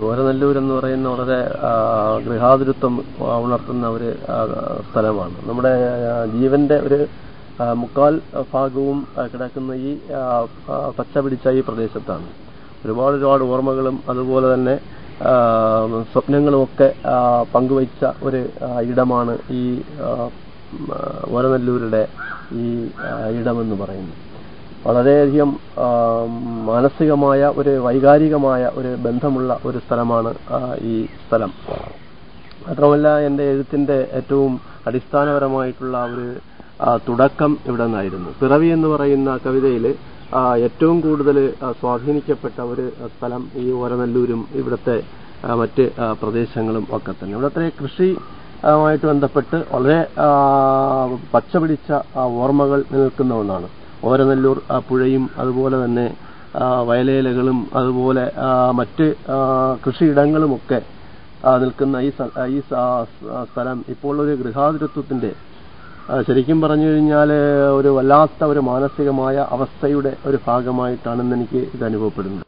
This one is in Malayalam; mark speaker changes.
Speaker 1: ഓരനല്ലൂർ എന്ന് പറയുന്ന വളരെ ഗൃഹാതുരത്വം ഉണർത്തുന്ന ഒരു സ്ഥലമാണ്. നമ്മുടെ ജീവന്റെ ഒരു മുക്കാൽ ഭാഗവും കിടക്കുന്ന ഈ പച്ച പിടിച്ച ഈ പ്രദേശത്താണ്. ഒരുപാട് ഓർമ്മകളും അതുപോലെ തന്നെ സ്വപ്നങ്ങളുമൊക്കെ പങ്കുവച്ച ഒരു ഇടമാണ് ഈ ഓരനല്ലൂരുടെ ഈ ഇടമെന്ന് പറയുന്നത്. വളരെയധികം മാനസികമായ ഒരു വൈകാരികമായ ഒരു ബന്ധമുള്ള ഒരു സ്ഥലമാണ് ഈ സ്ഥലം. മാത്രമല്ല എൻ്റെ എഴുത്തിന്റെ ഏറ്റവും അടിസ്ഥാനപരമായിട്ടുള്ള ഒരു തുടക്കം ഇവിടെ നിന്നായിരുന്നു. പിറവി എന്ന് പറയുന്ന കവിതയിൽ ഏറ്റവും കൂടുതൽ സ്വാധീനിക്കപ്പെട്ട ഒരു സ്ഥലം ഈ ഓരനല്ലൂരും ഇവിടുത്തെ മറ്റ് പ്രദേശങ്ങളും ഒക്കെ തന്നെ. ഇവിടുത്തെ കൃഷിയുമായിട്ട് ബന്ധപ്പെട്ട് വളരെ പച്ചപിടിച്ച ഓർമ്മകൾ നിലനിൽക്കുന്ന ഒന്നാണ്. ഓരനല്ലൂർ പുഴയും അതുപോലെ തന്നെ വയലേലകളും അതുപോലെ മറ്റ് കൃഷിയിടങ്ങളുമൊക്കെ നിൽക്കുന്ന ഈ സ്ഥലം ഇപ്പോൾ ഒരു ഗൃഹാതുരത്വത്തിന്റെ ശരിക്കും പറഞ്ഞു കഴിഞ്ഞാൽ ഒരു വല്ലാത്ത ഒരു മാനസികമായ അവസ്ഥയുടെ ഒരു ഭാഗമായിട്ടാണെന്ന് എനിക്ക് ഇത് അനുഭവപ്പെടുന്നത്.